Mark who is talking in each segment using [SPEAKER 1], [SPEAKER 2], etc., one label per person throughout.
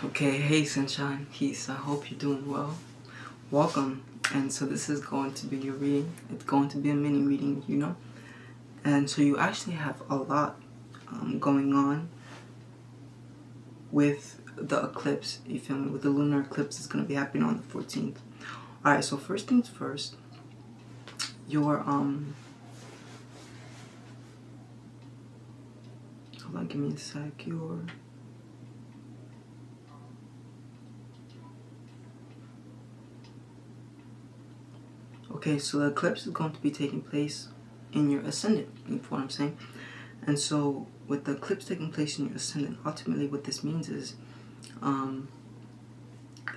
[SPEAKER 1] Okay, hey Sunshine, peace. I hope you're doing well. Welcome. And so this is going to be your reading. It's going to be a mini reading. And so you actually have a lot going on with the eclipse. You feel me? With the lunar eclipse, it's going to be happening on the 14th. All right. So first things first. Your hold on, give me a sec. Okay, so the eclipse is going to be taking place in your ascendant, you know what I'm saying? And so with the eclipse taking place in your ascendant, ultimately what this means is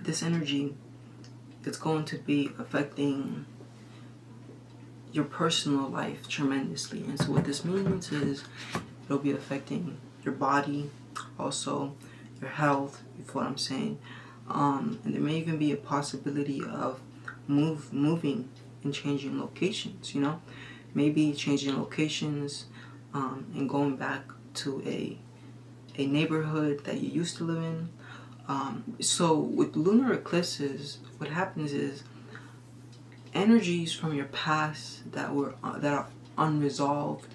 [SPEAKER 1] this energy is going to be affecting your personal life tremendously. And so what this means is it'll be affecting your body, also your health, you know what I'm saying? And there may even be a possibility of moving and changing locations, maybe changing locations and going back to a neighborhood that you used to live in. So with lunar eclipses, what happens is energies from your past that are unresolved,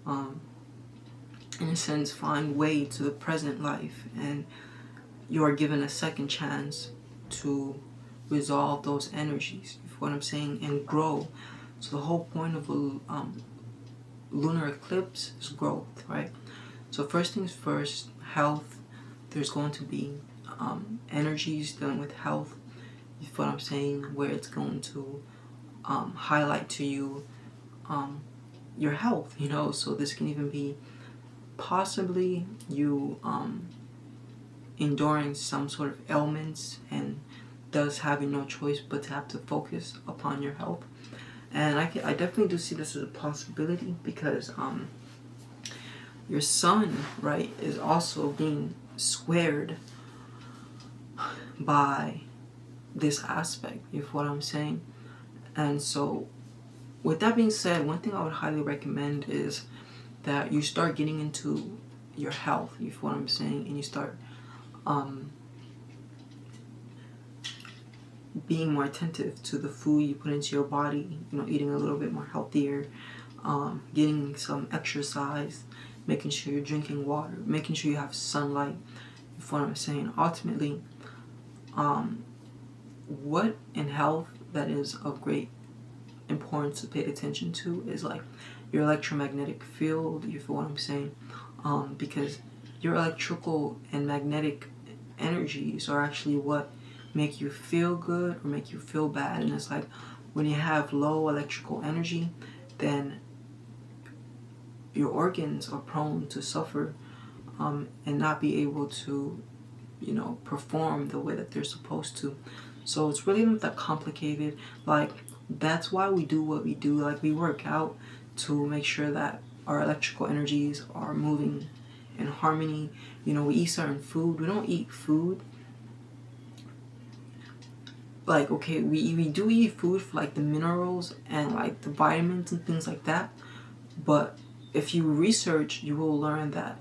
[SPEAKER 1] in a sense, find way to the present life, and you are given a second chance to resolve those energies, you know what I'm saying, and grow. So the whole point of a lunar eclipse is growth, right? So first things first, health. There's going to be energies dealing with health, you know what I'm saying, where it's going to highlight to you your health, so this can even be possibly you enduring some sort of ailments and thus having no choice but to have to focus upon your health. And I definitely do see this as a possibility because your sun, right, is also being squared by this aspect, you know what I'm saying? And so with that being said, one thing I would highly recommend is that you start getting into your health, you know what I'm saying, and you start being more attentive to the food you put into your body, eating a little bit more healthier, getting some exercise, making sure you're drinking water, making sure you have sunlight, you know what I'm saying. Ultimately, what in health that is of great importance to pay attention to is like your electromagnetic field, you feel what I'm saying? Because your electrical and magnetic energies are actually what make you feel good or make you feel bad. And it's like when you have low electrical energy, then your organs are prone to suffer and not be able to perform the way that they're supposed to. So it's really not that complicated. Like, that's why we do what we do. Like, we work out to make sure that our electrical energies are moving in harmony. We eat certain food. We don't eat food. Like, okay, we do eat food for like the minerals and like the vitamins and things like that. But if you research, you will learn that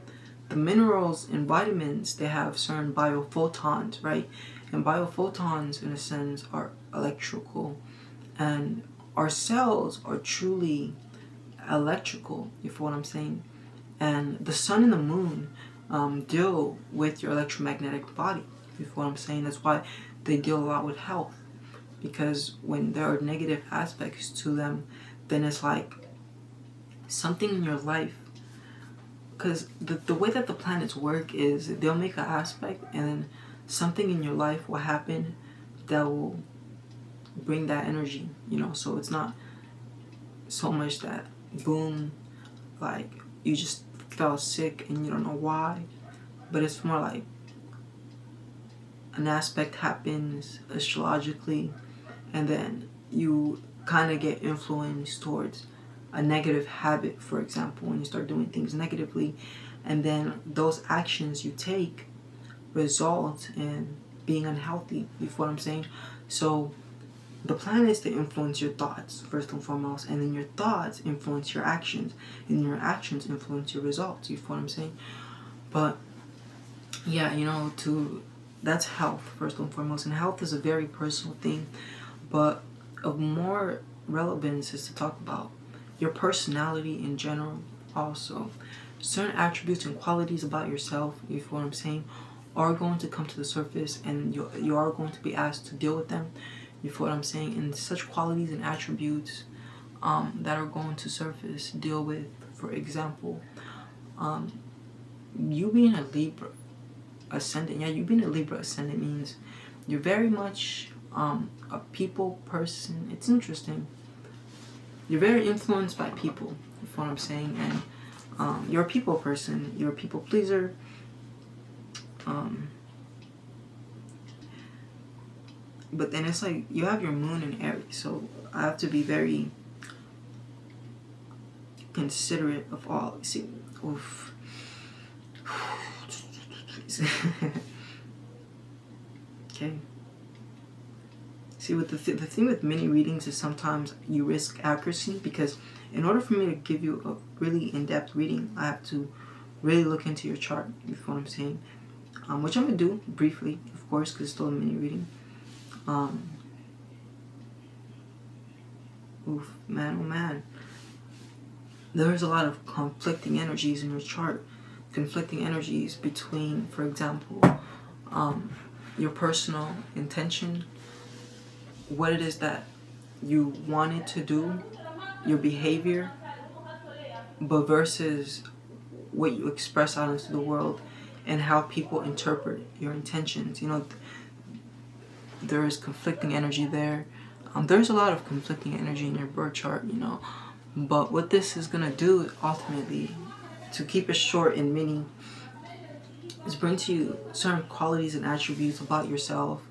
[SPEAKER 1] the minerals and vitamins, they have certain biophotons, right? And biophotons, in a sense, are electrical. And our cells are truly electrical, you feel what I'm saying? And the sun and the moon deal with your electromagnetic body, you feel what I'm saying? That's why they deal a lot with health. Because when there are negative aspects to them, then it's like something in your life. Because the way that the planets work is they'll make an aspect and then something in your life will happen that will bring that energy, so it's not so much that boom, like you just fell sick and you don't know why, but it's more like an aspect happens astrologically and then you kind of get influenced towards a negative habit, for example, when you start doing things negatively, and then those actions you take result in being unhealthy, you feel what I'm saying? So the plan is to influence your thoughts first and foremost, and then your thoughts influence your actions, and your actions influence your results, you feel what I'm saying? But yeah, to that's health first and foremost, and health is a very personal thing, but of more relevance is to talk about your personality in general. Also, certain attributes and qualities about yourself, if you know what I'm saying, are going to come to the surface, and you are going to be asked to deal with them. You feel what I'm saying? And such qualities and attributes that are going to surface, deal with, for example, you being a Libra ascendant. Yeah, you being a Libra ascendant means you're very much a people person. It's interesting. You're very influenced by people. You feel what I'm saying? And you're a people person. You're a people pleaser. But then it's like you have your moon in Aries, so I have to be very considerate of all. See, oof. Okay. See, with the thing with mini readings is sometimes you risk accuracy, because in order for me to give you a really in-depth reading, I have to really look into your chart. You feel what I'm saying? Which I'm gonna do briefly, of course, because it's still a mini reading. Oof, man, oh man. There's a lot of conflicting energies in your chart. Conflicting energies between, for example, your personal intention, what it is that you wanted to do, your behavior, but versus what you express out into the world and how people interpret your intentions. You know, there is conflicting energy there. There's a lot of conflicting energy in your birth chart, you know. But what this is going to do ultimately, to keep it short and mini, is bring to you certain qualities and attributes about yourself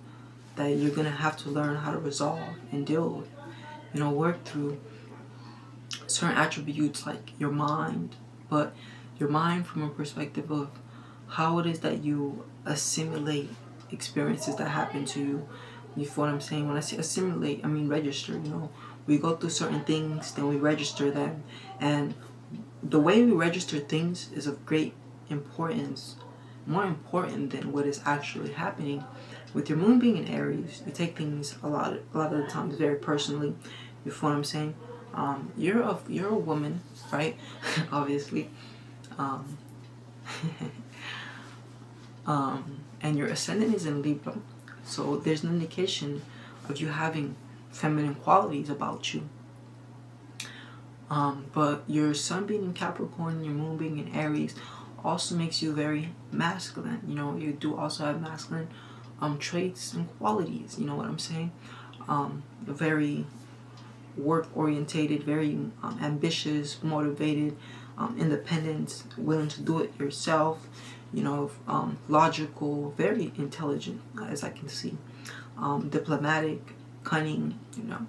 [SPEAKER 1] that you're going to have to learn how to resolve and deal with. You know, work through certain attributes like your mind, but your mind from a perspective of how it is that you assimilate experiences that happen to you. You feel what I'm saying? When I say assimilate, I mean register. You know, we go through certain things, then we register them, and the way we register things is of great importance, more important than what is actually happening. With your moon being in Aries, you take things a lot of the times very personally. You feel what I'm saying? You're a woman, right? Obviously, and your ascendant is in Libra, so there's an indication of you having feminine qualities about you. But your sun being in Capricorn, your moon being in Aries, also makes you very masculine. You know, you do also have masculine traits and qualities. You know what I'm saying? Very work orientated, very ambitious, motivated, independent, willing to do it yourself. You know, logical, very intelligent, as I can see. Diplomatic, cunning. You know.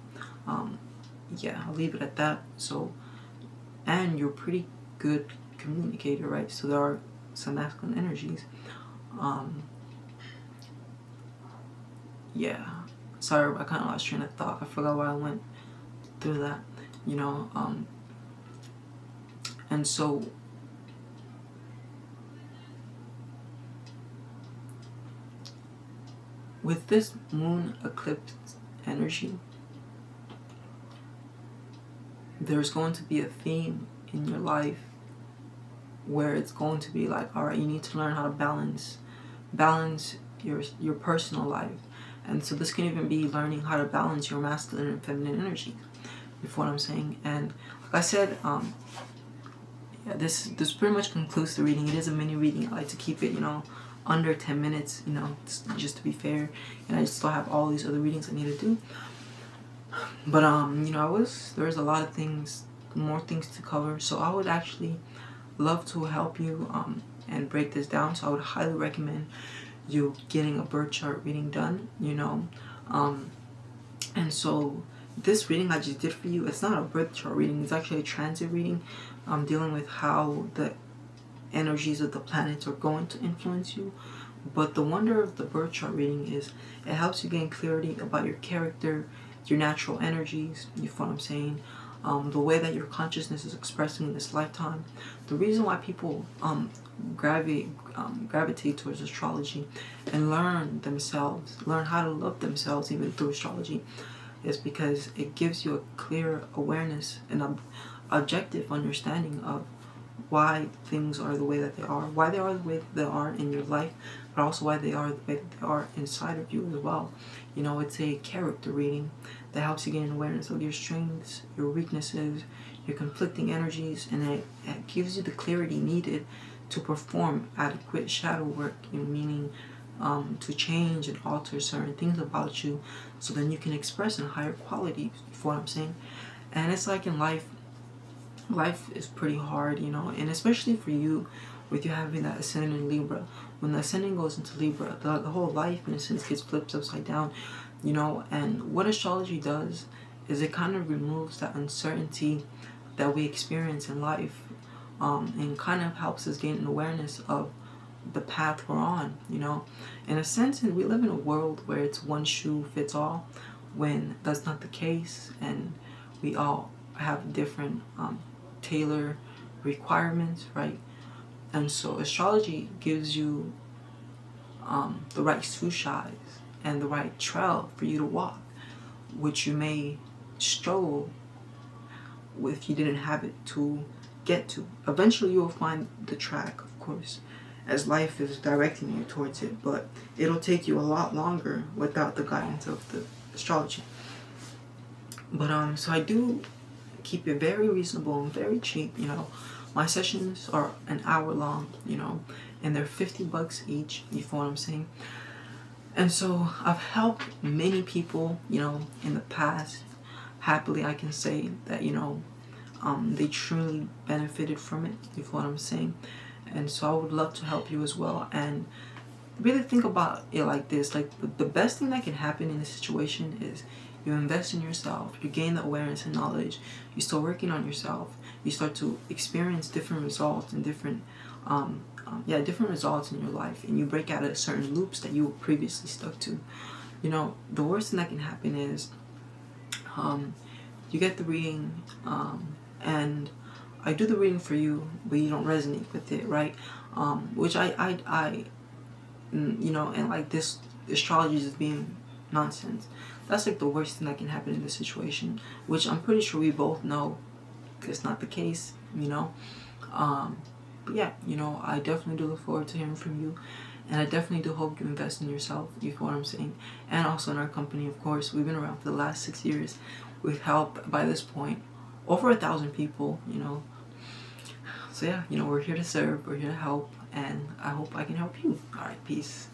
[SPEAKER 1] Yeah, I'll leave it at that. So, and you're pretty good communicator, right? So there are some masculine energies. Yeah, sorry, I kind of lost train of thought. I forgot why I went through that, you know. And so with this moon eclipse energy, there's going to be a theme in your life where it's going to be like, all right, you need to learn how to balance your personal life. And so this can even be learning how to balance your masculine and feminine energy. You feel what I'm saying? And like I said, yeah, this pretty much concludes the reading. It is a mini reading. I like to keep it, you know, under 10 minutes, you know, just to be fair. And I still have all these other readings I need to do. But you know, there's a lot of things, more things to cover. So I would actually love to help you and break this down. So I would highly recommend you getting a birth chart reading done, you know. And so this reading I just did for you, it's not a birth chart reading, it's actually a transit reading. I'm dealing with how the energies of the planets are going to influence you. But the wonder of the birth chart reading is it helps you gain clarity about your character, your natural energies, you feel what I'm saying, the way that your consciousness is expressing in this lifetime. The reason why people gravitate towards astrology and learn how to love themselves even through astrology, is because it gives you a clear awareness and objective understanding of why things are the way that they are, why they are the way that they are in your life, but also why they are the way that they are inside of you as well. You know, it's a character reading that helps you gain awareness of your strengths, your weaknesses, your conflicting energies, and it gives you the clarity needed to perform adequate shadow work, meaning to change and alter certain things about you so then you can express in higher qualities, for what I'm saying. And it's like in life is pretty hard, and especially for you with you having that ascendant in Libra. When the ascendant goes into Libra, the whole life in a sense gets flipped upside down, and what astrology does is it kind of removes that uncertainty that we experience in life, and kind of helps us gain an awareness of the path we're on, In a sense, and we live in a world where it's one shoe fits all, when that's not the case, and we all have different tailor requirements, right? And so astrology gives you the right shoe size and the right trail for you to walk, which you may struggle if you didn't have it to get to. Eventually you will find the track, of course, as life is directing you towards it, but it'll take you a lot longer without the guidance of the astrology. But so I do keep it very reasonable and very cheap. My sessions are an hour long, and they're $50 each, you feel what I'm saying? And so I've helped many people, in the past. Happily, I can say that, they truly benefited from it, you feel what I'm saying? And so I would love to help you as well. And really think about it like this. Like, the best thing that can happen in a situation is you invest in yourself, you gain the awareness and knowledge, you start working on yourself, you start to experience different results and different results in your life, and you break out of certain loops that you were previously stuck to. The worst thing that can happen is you get the reading, and I do the reading for you, but you don't resonate with it, right? Which I and like this astrology is being nonsense. That's like the worst thing that can happen in this situation, which I'm pretty sure we both know is not the case, But yeah, I definitely do look forward to hearing from you, and I definitely do hope you invest in yourself, you know what I'm saying, and also in our company, of course. We've been around for the last 6 years. We've helped, by this point, over 1,000 people, So yeah, we're here to serve, we're here to help, and I hope I can help you. All right, peace.